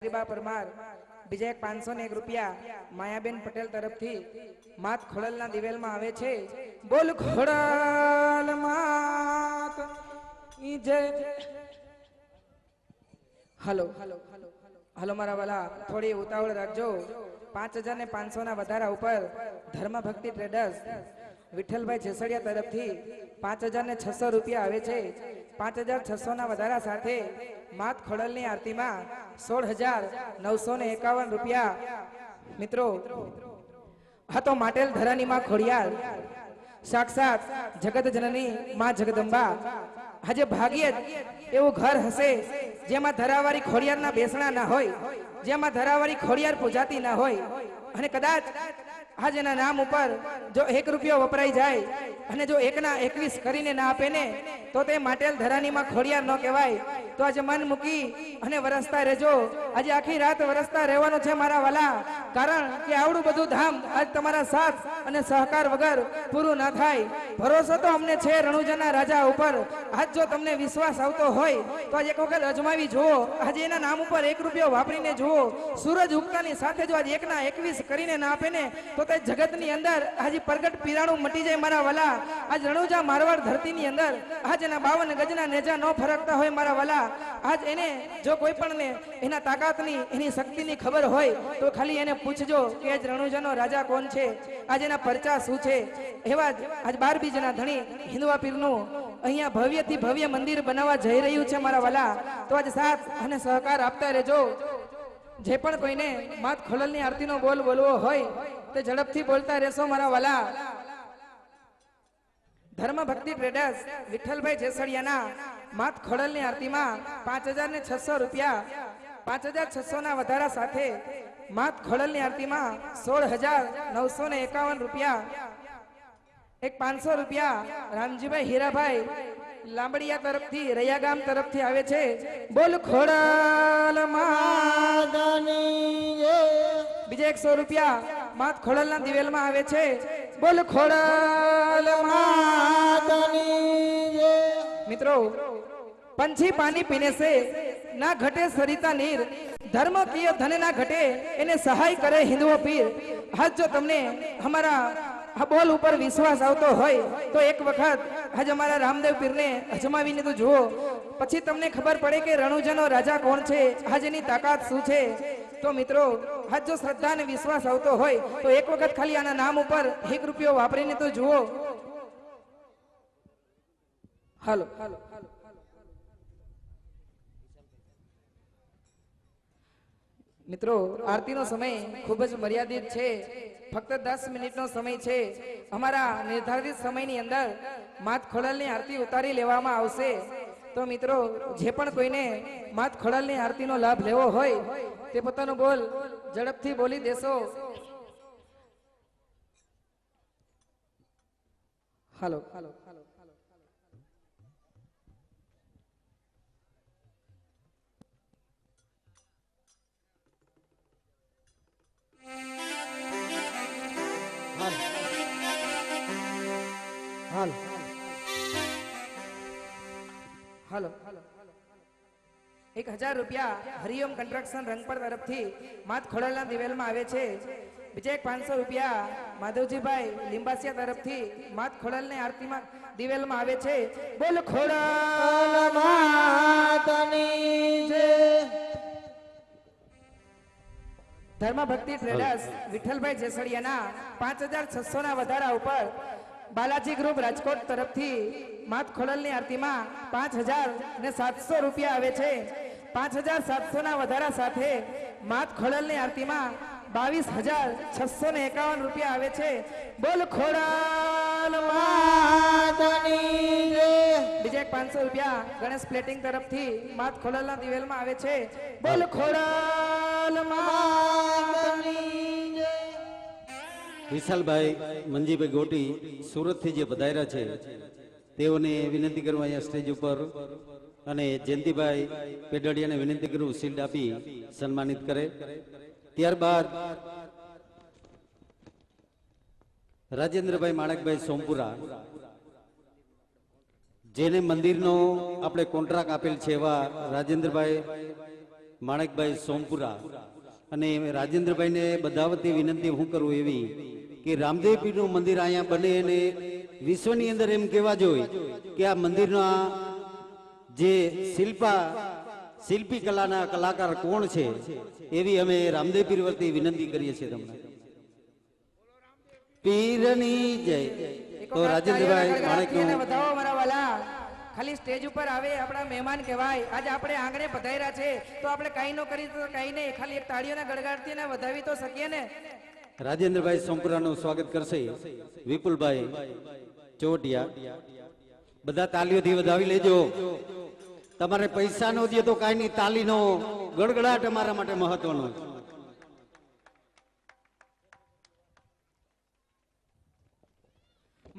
ગાયત્રીબા પરમાર બીજા 501 રૂપિયા માયાબેન પટેલ તરફથી માત ખોડલના દિવેલમાં આવે છે। બોલ ખોડલ માત ઈ જય। હલો હલો મારા વાલા, થોડી ઉતાવળ રાખજો। 5500 ના વધારા ઉપર ધર્મ ભક્તિ ટ્રેડર્સ વિઠ્ઠલભાઈ જેસડિયા તરફથી 5600 રૂપિયા આવે છે। 5600 ના વધારા સાથે માત ખોડલની આરતીમાં 16951 રૂપિયા। મિત્રો હા તો માટેલ ધરાની માં ખોડિયાર સાક્ષાત જગત જનની માં જગદંબા। આજે ભાગ્યે એવું ઘર હશે જેમાં ધરાવાળી ખોડિયારના બેસણા ના હોય, જેમાં ધરાવાળી ખોડિયાર પૂજાતી ના હોય, અને કદાચ આજ એના નામ ઉપર જો 1 રૂપિયો વપરાઈ જાય અને જો 1 ના 21 કરીને ના આપે ને તો તે માટેલ ધરાની માં ખોડિયાર ન કહેવાય। તો આજે મન મૂકી અને વરસતા રહેજો। આજે આખી રાત વરસતા રહેવાનું છે મારા વાલા, કારણ કે આવડું બધું ધામ આજ તમારા સાથ અને સહકાર વગર પૂરું ના થાય। ભરોસો તો અમને છે રણુજાના રાજા ઉપર। આજ જો તમને વિશ્વાસ આવતો હોય તો આજ એક વખત અજમાવી જુઓ। આજે એના નામ ઉપર 1 રૂપિયો વાપરીને જુઓ। સૂરજ ઉગતાની સાથે જો આજ 1 ના 21 કરીને ના આપે ને તો તે જગતની અંદર આજે પ્રગટ પીરાણું મટી જાય મારા વાલા। આજ રણુજા મારવાડ ધરતીની અંદર આજ એના 52 ગજના નેજા ન ફરકતા હોય મારા વાલા। આજ એને જો કોઈ પણ ને એના તાકાતની એની શક્તિની ખબર હોય તો ખાલી એને પૂછજો કે આજ રણુજાનો રાજા કોણ છે, આજ એના પરચા શું છે। એવા જ આજ 12 બીજના ધણી હિન્દવા પીરનું અહીંયા ભવ્યથી ભવ્ય મંદિર બનાવવા જઈ રહ્યું છે મારા વાલા। તો આજ સાથ અને સહકાર આપતા રહેજો। જે પણ કોઈને માત ખોડલની આરતીનો બોલ બોલવો હોય તે ઝડપથી બોલતા રહેશો મારા વાલા। ધર્મ ભક્તિ ટ્રેડર્સ વિઠ્ઠલભાઈ જેસડિયાના માત ખોડલની આરતીમાં 5600 રૂપિયા, 5600 ના વધારા સાથે માત ખોડલની આરતીમાં 16951 રૂપિયા। એક 500 રૂપિયા રામજીભાઈ હીરાભાઈ લાંબડિયા તરફથી રૈયા ગામ તરફથી આવે છે। બોલ ખોડલ માતાની જય। બીજા 100 રૂપિયા માત ખોડલના દિવેલમાં આવે છે। બોલ ખોડલ માતાની જય। મિત્રો पंछी पानी पीने से ना घटे सरिता नीर, धर्म किए धन ना घटे इन्हें सहाय करे हिंदुओ पीर। आज जो तुमने हमारा बोल ऊपर विश्वास आवतो होय तो एक वक्त आज हमारा रामदेव पीर ने अजमावीने तो जुओ, પછી તમને ખબર પડે કે રણુજાનો રાજા કોણ છે, આજ એની તાકાત શું છે। તો મિત્રો આજ જો શ્રદ્ધા અને વિશ્વાસ આવતો હોય તો એક વખત ખાલી આના નામ ઉપર 1 રૂપિયો વાપરીને તો જુઓ। હાલો મિત્રો, આરતીનો સમય ખૂબ જ મર્યાદિત છે, ફક્ત 10 મિનિટનો સમય છે। અમારા નિર્ધારિત સમયની અંદર માત ખોડલની આરતી ઉતારી લેવામાં આવશે। તો મિત્રો જે પણ કોઈને માત ખોડલની આરતીનો લાભ લેવો હોય તે પોતાનો બોલ ઝડપથી બોલી દેશો। હાલો હાલો 1000 રૂપિયા હરિઓમ કન્સ્ટ્રક્શન રંગપર તરફથી માત ખોડલના દિવેલમાં આવે છે। બીજા 500 રૂપિયા માધવજીભાઈ લીંબાસિયા તરફથી માત ખોડલની આરતીમાં દિવેલમાં આવે છે। બોલ ખોડલ માતાની જય। ધર્મ ભક્તિ ટ્રેડર્સ વિઠ્ઠલભાઈ જેસડિયાના 5600 ના વધારા ઉપર બાલાજી ગ્રુપ રાજકોટ તરફથી માત ખોડલની આરતીમાં 5700 રૂપિયા આવે છે। 5700 ના વધારા સાથે માત ખોડલની આરતીમાં 22651 રૂપિયા આવે છે। બોલ ખોડલ માતાની જય। બીજા 500 રૂપિયા ગણેશ પ્લેટિંગ તરફથી માત ખોડલના દિવેલમાં આવે છે। બોલ ખોડલ માતાની જય। વિશાલભાઈ મંજીભાઈ ગોટી સુરતથી જે પધાર્યા છે તેઓને વિનંતી કરવા અહીંયા સ્ટેજ ઉપર, અને જયંતિભાઈ પેડડિયાને વિનંતી કરું શિલ્ડ આપી સન્માનિત કરે। ત્યારબાદ રાજેન્દ્રભાઈ માણકભાઈ સોમપુરા જેને મંદિરનો આપણે કોન્ટ્રાક્ટ આપેલ છે એવા રાજેન્દ્રભાઈ માણેકભાઈ સોમપુરા અને રાજેન્દ્રભાઈને બધા વતી વિનંતી હું કરું એવી કે રામદેવ પીરનું મંદિર અહીંયા બને અને વિશ્વની અંદર એમ કહેવા જોઈએ કે આ મંદિરના જે શિલ્પી કલાના કલાકાર કોણ છે એવી અમે રામદેવ પીર વતી વિનંતી કરીએ છીએ તમને. પીરની જય. તો રાજેન્દ્રભાઈ માણેકનું વધાવો મારા વાલા. ખાલી સ્ટેજ ઉપર આવે આપણા મહેમાન કહેવાય. આજે આપણે આંગણે પધાર્યા છે તો આપણે કઈ ન કરી તો કઈ નહીં, ખાલી એક તાળીઓના ગડગડાટથી ને વધાવી તો શકીએ ને. રાજેન્દ્રભાઈ સોમપુરાનું સ્વાગત કરશે વિપુલભાઈ ચોટિયા. બધા તાલીઓથી વધાવી લેજો. તમારે પૈસા નો દે તો કાંઈ નહીં, તાલીનો ગડગડાટ અમારા માટે મહત્વનો છે.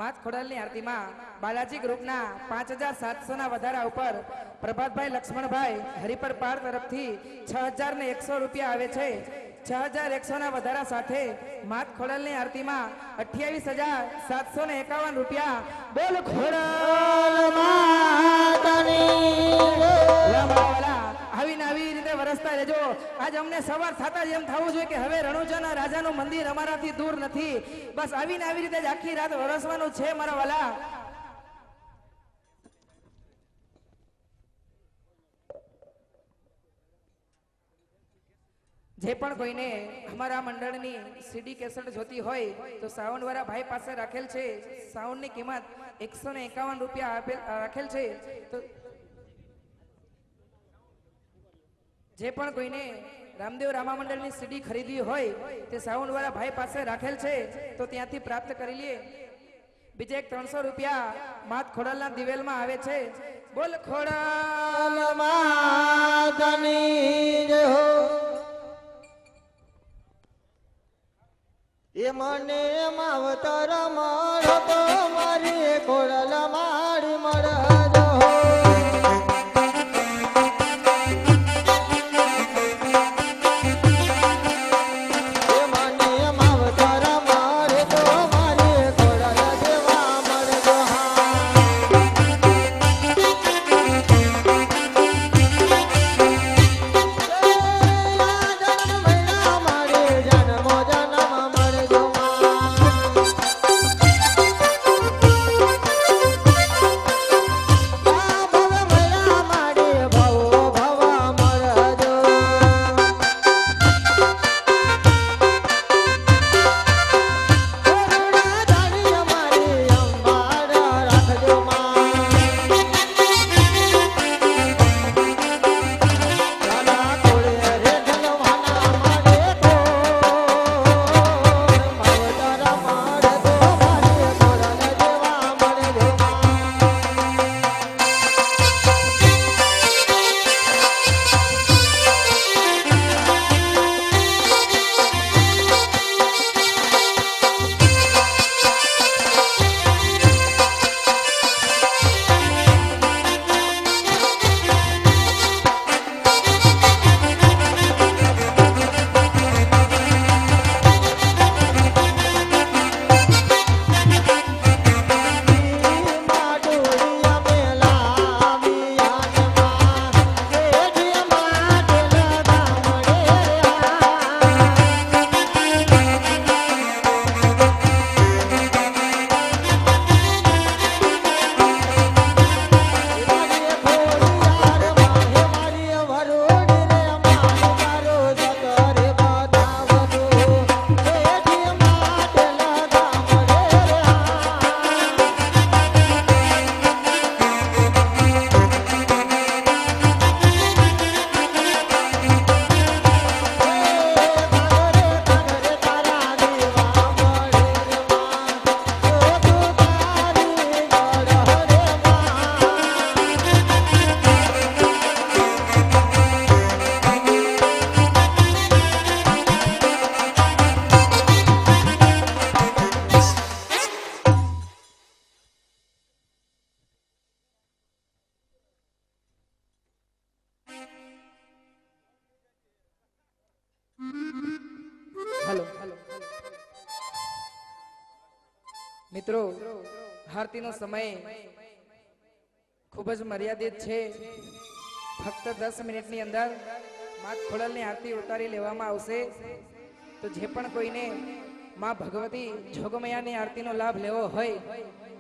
માત ખોડલની આરતીમાં બાલાજી ગ્રુપના 5700 ના વધારા ઉપર પ્રભાતભાઈ લક્ષ્મણભાઈ હરિપર પાર તરફથી 6100 રૂપિયા આવે છે. 6100 ના વધારા સાથે માત ખોડલની આરતીમાં 28751 રૂપિયા. બોલ ખોડલ આવીને આવી રીતે વરસતા રહેજો. આજ અમને સવાર થતા જ એમ થવું જોઈએ કે હવે રણુજાના રાજાનું મંદિર અમારાથી દૂર નથી. બસ આવીને આવી રીતે જ આખી રાત વરસવાનું છે મારા વાલા. જે પણ કોઈને અમારા મંડળની સીડી કેસેટ જોતી હોય તો સાઉન્ડ વાળા ભાઈ પાસે રાખેલ છે. સાઉન્ડની કિંમત 151 રૂપિયા રાખેલ છે. તો જે પણ કોઈને રામદેવ રામા મંડળની સીડી ખરીદવી હોય તે સાઉન્ડ વાળા ભાઈ પાસે રાખેલ છે તો ત્યાંથી પ્રાપ્ત કરી લે. બીજે એક 300 રૂપિયા માત ખોડલના દિવેલમાં આવે છે. બોલ ખોડલ માતની જય હો. એ મને માવતર મળતો મારી ખોડલ મારી મળજો. મિત્રો આરતીનો સમય ખૂબ જ મર્યાદિત છે. ફક્ત 10 મિનિટની અંદર માત ખોડલની આરતી ઉતારી લેવામાં આવશે. તો જે પણ કોઈને માં ભગવતી જોગમયાની આરતીનો લાભ લેવો હોય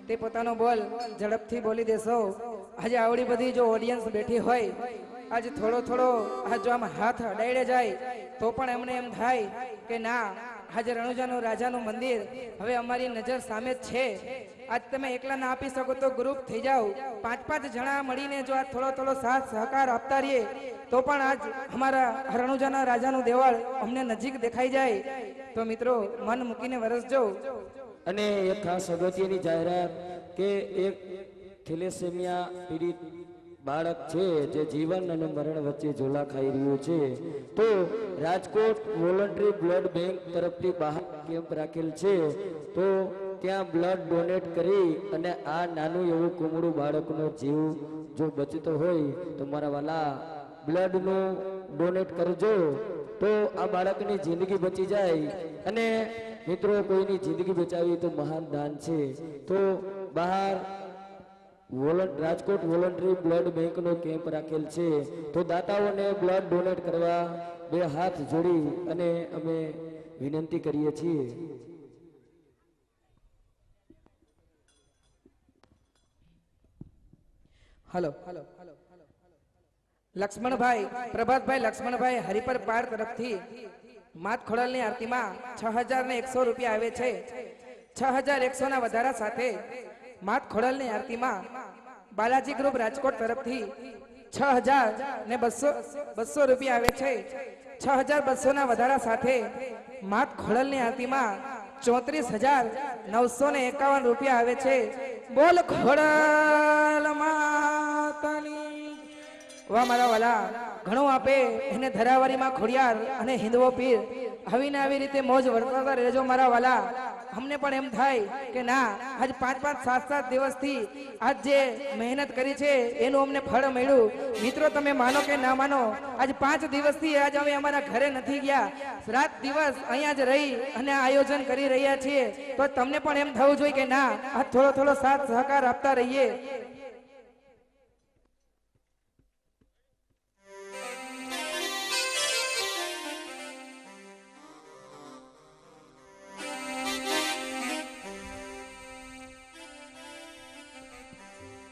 તે પોતાનો બોલ ઝડપથી બોલી દેશો. આજે આવડી બધી જો ઓડિયન્સ બેઠી હોય, આજે થોડો આ જો આમ હાથ અડાડે જાય તો પણ એમને એમ થાય કે ના, આજે રણુજાનું રાજાનું મંદિર હવે અમારી નજર સામે જ છે. આજ તમે એકલા ના આપી શકો તો ગ્રુપ થઈ જાઓ, 5-5 જણા મળીને જો આ થોડો સાથ સહકાર આપતા રહીએ તો પણ આજ અમારા રણુજાના રાજાનું દેવળ અમને નજીક દેખાઈ જાય. તો મિત્રો મન મૂકીને વરસજો. અને એક ખાસ અગત્યની જાહેરાત કે એક થેલેસેમિયા પીડિત બાળક છે જે જીવન અને મરણ વચ્ચે ઝોલા ખાઈ રહ્યું છે. તો રાજકોટ વોલન્ટરી બ્લડ બેંક તરફથી બહાર કેમ્પ રાખેલ છે. તો ત્યાં બ્લડ ડોનેટ કરી અને આ નાનું એવું કુમળું બાળકનો જીવ જો બચતો હોય તો મારા વાલા બ્લડનું ડોનેટ કરજો. તો આ બાળકની જિંદગી બચી જાય. અને મિત્રો કોઈની જિંદગી બચાવી તો મહાન દાન છે. તો બહાર રાજકોટ વોલન્ટરી બ્લડ બેંકનો કેમ્પ રાખેલ છે. તો દાતાઓને બ્લડ ડોનેટ કરવા બે હાથ જોડી અને અમે વિનંતી કરીએ છીએ. હલો લક્ષ્મણભાઈ, પ્રભાતભાઈ લક્ષ્મણભાઈ હરિપર પાર તરફથી માત ખોડલની આરતીમાં 6100 રૂપિયા આવે છે. 6100 ના વધારા સાથે માત ખોડલની આરતીમાં બાલાજી ગ્રુપ રાજકોટ તરફથી 6200 રૂપિયા આવે છે. 6200 ના વધારા સાથે માત ખોડલની આરતીમાં 34951 રૂપિયા આવે છે. બોલ ખોડલ માતાની. વાહ મારા વાલા, ઘણું આપે એને ધરાવારીમાં ખોડિયાર અને હિંદવો પીર આવીને આવી રીતે મોજ વર્તાતા રહેજો મારા વાલા. અમને પણ એમ થાય કે ના, આજ 5-7 દિવસથી આજ જે મહેનત કરી છે એનું અમને ફળ મળ્યું. મિત્રો તમે માનો કે ના માનો, આજ 5 દિવસથી આજ અમે અમારા ઘરે નથી ગયા, રાત દિવસ અહીંયા જ રહી અને આયોજન કરી રહ્યા છીએ. તો તમને પણ એમ થવું જોઈએ કે ના, આ થોડો સાથ સહકાર આપતા રહીએ.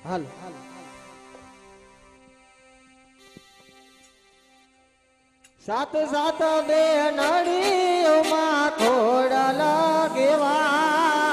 હાલ સાત બે નડીઓમાં ખોડલ કેવા